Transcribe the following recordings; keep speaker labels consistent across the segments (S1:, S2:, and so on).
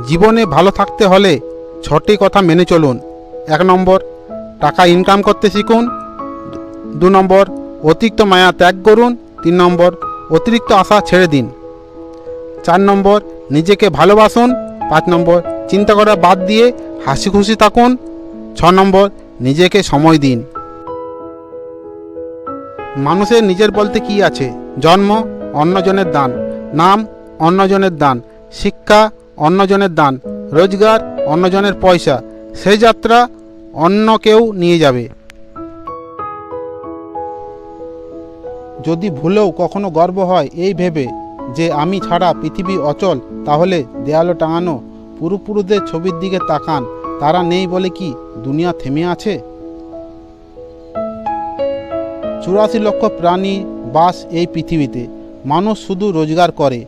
S1: জীবনে ভালো থাকতে হলে 6টি কথা মেনে চলুন। 1 নম্বর, টাকা ইনকাম করতে শিখুন। 2 নম্বর, অতিরিক্ত মায়া ত্যাগ করুন। 3 নম্বর, অতিরিক্ত আশা ছেড়ে দিন। 4 নম্বর, নিজেকে ভালোবাসুন। 5 নম্বর, চিন্তা করা বাদ দিয়ে হাসি খুশি থাকুন। 6 নম্বর, নিজেকে সময় দিন। মানুষের নিজের বলতে কি আছে? জন্ম অন্যজনের দান, নাম অন্যজনের দান, শিক্ষা অন্যজনের দান, রোজগার অন্যজনের পয়সা। সেই যাত্রা অন্য কেউ নিয়ে যাবে। যদি ভুলেও কখনো গর্ব হয় এই ভেবে যে আমি ছাড়া পৃথিবী অচল, তাহলে দেয়ালে টাঙানো পূর্বপুরুষদের ছবির দিকে তাকান। তারা নেই বলে কি দুনিয়া থেমে আছে? 84 লক্ষ প্রাণী বাস এই পৃথিবীতে। মানুষ শুধু রোজগার করে,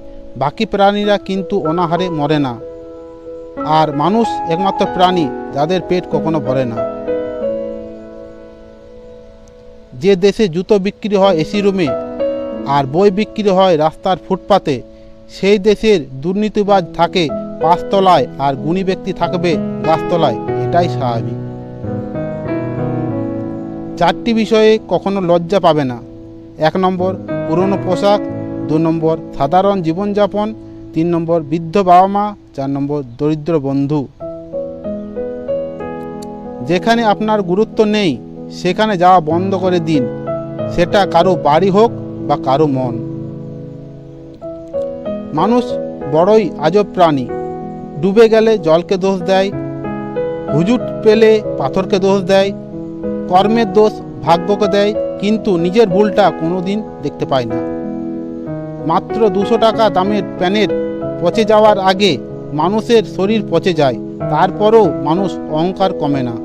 S1: বাকি প্রাণীরা কিন্তু অনাহারে মরে না। আর মানুষ একমাত্র প্রাণী যাদের পেট কখনো ভরে না। যে দেশে জুতো বিক্রি হয় এসি রুমে আর বই বিক্রি হয় রাস্তার ফুটপাতে, সেই দেশের দুর্নীতিবাজ থাকে 5 তলায় আর গুণী ব্যক্তি থাকবে গাছতলায়। এটাই স্বাভাবিক। 4টি বিষয়ে কখনো লজ্জা পাবে না। 1 নম্বর, পুরনো পোশাক। 2 নম্বর, সাধারণ জীবনযাপন। 3 নম্বর, বৃদ্ধ বাবা মা। 4 নম্বর, দরিদ্র বন্ধু। যেখানে আপনার গুরুত্ব নেই সেখানে যাওয়া বন্ধ করে দিন, সেটা কারো বাড়ি হোক বা কারো মন। মানুষ বড়ই আজব প্রাণী। ডুবে গেলে জলকে দোষ দেয়, হুজুট পেলে পাথরকে দোষ দেয়, কর্মের দোষ ভাগ্যকে দেয়, কিন্তু নিজের ভুলটা কোনোদিন দেখতে পায় না। মাত্র 200 টাকা দামের প্যানের পচে যাওয়ার আগে মানুষের শরীর পচে যায়, তারপরও মানুষ অহংকার কমে না।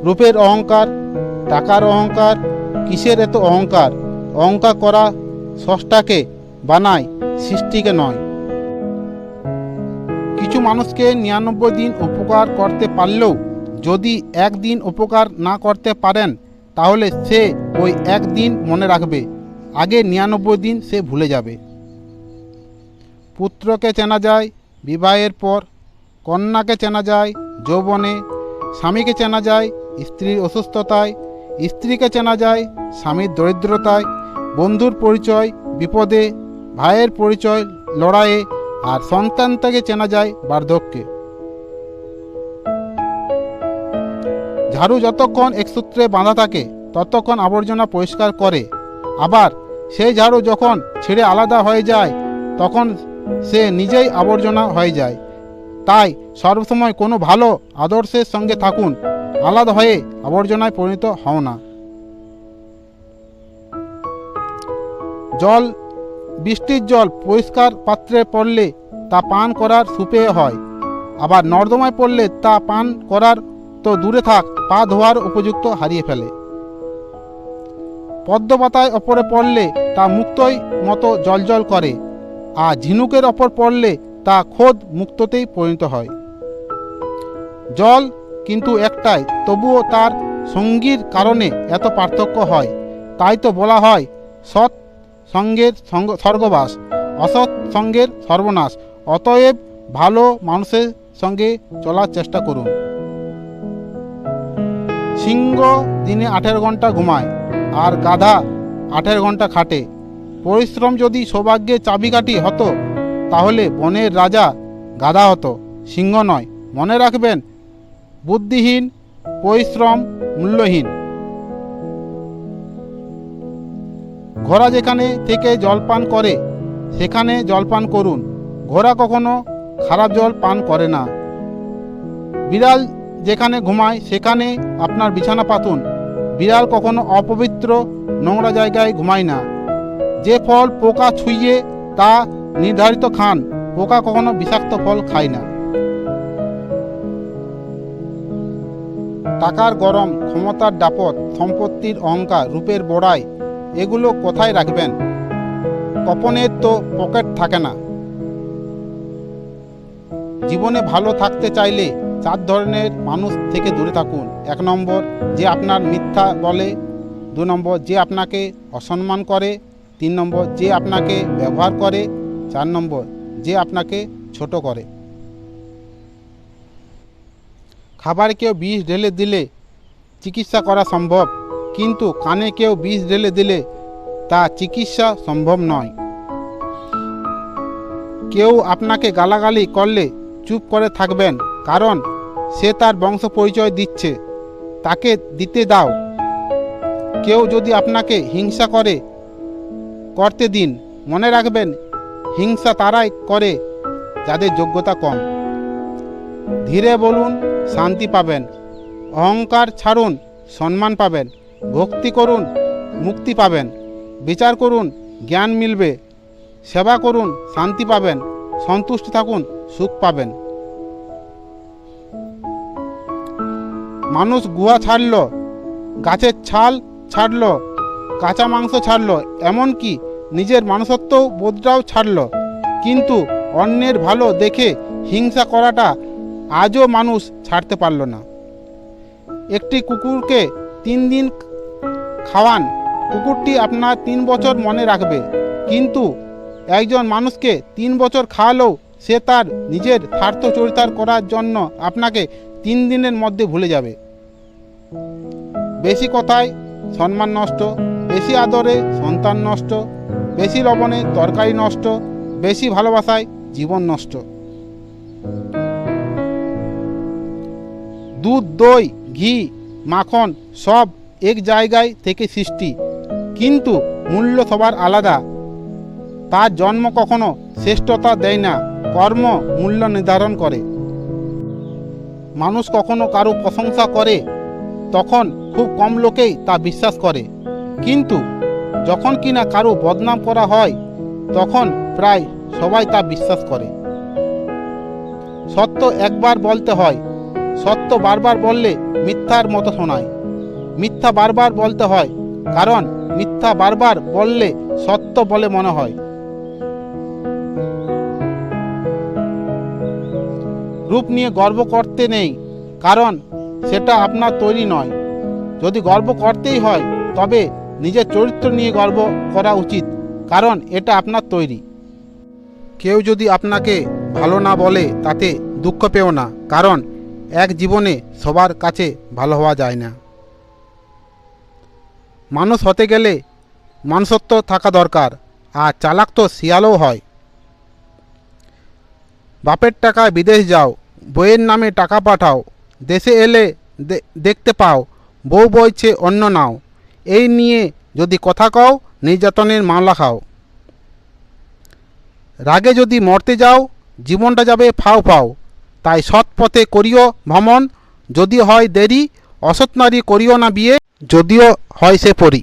S1: রূপের অহংকার, টাকার অহংকার, কিসের এত অহংকার? অহংকার করা স্রষ্টাকে বানায়, সৃষ্টিকে নয়। কিছু মানুষকে 99 দিন উপকার করতে পারলেও যদি একদিন উপকার না করতে পারেন, তাহলে সে ওই একদিন মনে রাখবে, আগে 99 দিন সে ভুলে যাবে। পুত্রকে চেনা যায় বিবাহের পর, কন্যাকে চেনা যায় যৌবনে, স্বামীকে চেনা যায় স্ত্রীর অসুস্থতায়, স্ত্রীকে চেনা যায় স্বামীর দরিদ্রতায়, বন্ধুর পরিচয় বিপদে, ভাইয়ের পরিচয় লড়াইয়ে, আর সন্তানটাকে চেনা যায় বার্ধক্যে। ঝাড়ু যতক্ষণ এক সূত্রে বাঁধা থাকে ততক্ষণ আবর্জনা পরিষ্কার করে, আবার সেই ঝাড়ু যখন ছেড়ে আলাদা হয়ে যায় তখন সে নিজেই আবর্জনা হয়ে যায়। তাই সর্বসময় কোনো ভালো আদর্শের সঙ্গে থাকুন, আলাদা হয়ে আবর্জনায় পরিণত হও না। জল, বৃষ্টির জল পরিষ্কার পাত্রে পড়লে তা পান করার সুপেয় হয়, আবার নর্দমায় পড়লে তা পান করার তো দূরে থাক, পা ধোয়ার উপযুক্ত হারিয়ে ফেলে। পদ্ম পাতায় ওপরে পড়লে তা মুক্তই মতো জলজল করে, আর ঝিনুকের ওপর পড়লে তা খোদ মুক্ততেই পরিণত হয়। জল কিন্তু একটাই, তবুও তার সঙ্গীর কারণে এত পার্থক্য হয়। তাই তো বলা হয় সৎ সঙ্গের স্বর্গবাস, অসৎ সঙ্গের সর্বনাশ। অতএব ভালো মানুষের সঙ্গে চলার চেষ্টা করুন। সিংহ দিনে 18 ঘন্টা ঘুমায় আর গাধা 18 ঘন্টা খাটে। পরিশ্রম যদি সৌভাগ্যের চাবিকাঠি হতো, তাহলে বনের রাজা গাধা হতো, সিংহ নয়। মনে রাখবেন, বুদ্ধিহীন পরিশ্রম মূল্যহীন। ঘোড়া যেখানে থেকে জলপান করে সেখানে জলপান করুন। ঘোড়া কখনো খারাপ জল পান করে না। বিড়াল যেখানে ঘুমায় সেখানে আপনার বিছানা পাতুন। বিড়াল কখনো অপবিত্র নোংরা জায়গায় ঘুমায় না। যে ফল পোকা ছুঁয়ে তা নির্ধারিত খান, পোকা কখনো বিষাক্ত ফল খায় না। টাকার গরম, ক্ষমতার দাপট, সম্পত্তির অহংকার, রূপের বড়াই, এগুলো কোথায় রাখবেন? কপনের তো পকেট থাকে না। জীবনে ভালো থাকতে চাইলে 4 ধরনের মানুষ থেকে দূরে থাকুন। 1 নম্বর, যে আপনার মিথ্যা বলে। 2 নম্বর, যে আপনাকে অসম্মান করে। 3 নম্বর, যে আপনাকে ব্যবহার করে। 4 নম্বর, যে আপনাকে ছোট করে। খাবারে কেউ বিষ ঢেলে দিলে চিকিৎসা করা সম্ভব, কিন্তু কানে কেউ বিষ ঢেলে দিলে তা চিকিৎসা সম্ভব নয়। কেউ আপনাকে গালাগালি করলে চুপ করে থাকবেন, কারণ সে তার বংশ পরিচয় দিচ্ছে, তাকে দিতে দাও। কেউ যদি আপনাকে হিংসা করতে দিন, মনে রাখবেন হিংসা তারাই করে যাদের যোগ্যতা কম। ধীরে বলুন, শান্তি পাবেন। অহংকার ছাড়ুন, সম্মান পাবেন। ভক্তি করুন, মুক্তি পাবেন। বিচার করুন, জ্ঞান মিলবে। সেবা করুন, শান্তি পাবেন। সন্তুষ্ট থাকুন, সুখ পাবেন। মানুষ গুহা ছাড়ল, গাছের ছাল ছাড়ল, কাঁচা মাংস ছাড়ল, এমনকি নিজের মানুষত্ব বোধটাও ছাড়ল, কিন্তু অন্যের ভালো দেখে হিংসা করাটা আজও মানুষ ছাড়তে পারল না। একটি কুকুরকে 3 দিন খাওয়ান, কুকুরটি আপনার 3 বছর মনে রাখবে, কিন্তু একজন মানুষকে 3 বছর খাওয়ালেও সে তার নিজের স্বার্থ চরিতার্থ করার জন্য আপনাকে 3 দিনের মধ্যে ভুলে যাবে। বেশি কথায় সম্মান নষ্ট, বেশি আদরে সন্তান নষ্ট, বেশি লবণে তরকারি নষ্ট, বেশি ভালোবাসায় জীবন নষ্ট। দুধ, দই, ঘি, মাখন সব এক জায়গায় থেকে সৃষ্টি, কিন্তু মূল্য সবার আলাদা। তার জন্ম কখনো শ্রেষ্ঠতা দেয় না, কর্ম মূল্য নির্ধারণ করে। মানুষ কখনো কারো প্রশংসা করে তখন খুব কম লোকেই তা বিশ্বাস করে, কিন্তু যখন কিনা কারো বদনাম করা হয় তখন প্রায় সবাই তা বিশ্বাস করে। সত্য একবার বলতে হয়, সত্য বারবার বললে মিথ্যার মতো শোনায়। মিথ্যা বারবার বলতে হয়, কারণ মিথ্যা বারবার বললে সত্য বলে মনে হয়। রূপ নিয়ে গর্ব করতে নেই, কারণ সেটা আপনার তৈরি নয়। যদি গর্ব করতেই হয় তবে নিজের চরিত্র নিয়ে গর্ব করা উচিত, কারণ এটা আপনার তৈরি। কেউ যদি আপনাকে ভালো না বলে তাতে দুঃখ পেও না, কারণ এক জীবনে সবার কাছে ভালো হওয়া যায় না। মানুষ হতে গেলে মানুষত্ব থাকা দরকার, আর চালাক তো শিয়ালও হয়। বাপের টাকায় বিদেশ যাও, বইয়ের নামে টাকা পাঠাও, দেশে এলে দেখতে পাও বউ বইছে অন্য নাও। এই নিয়ে যদি কথা কও, নির্যাতনের মামলা খাও। রাগে যদি মরতে যাও, জীবনটা যাবে ফাও ফাও। তাই সৎ পথে করিও ভ্রমণ, যদি হয় দেরি। অসৎ নারী করিও না বিয়ে, যদিও হয় সে পরী।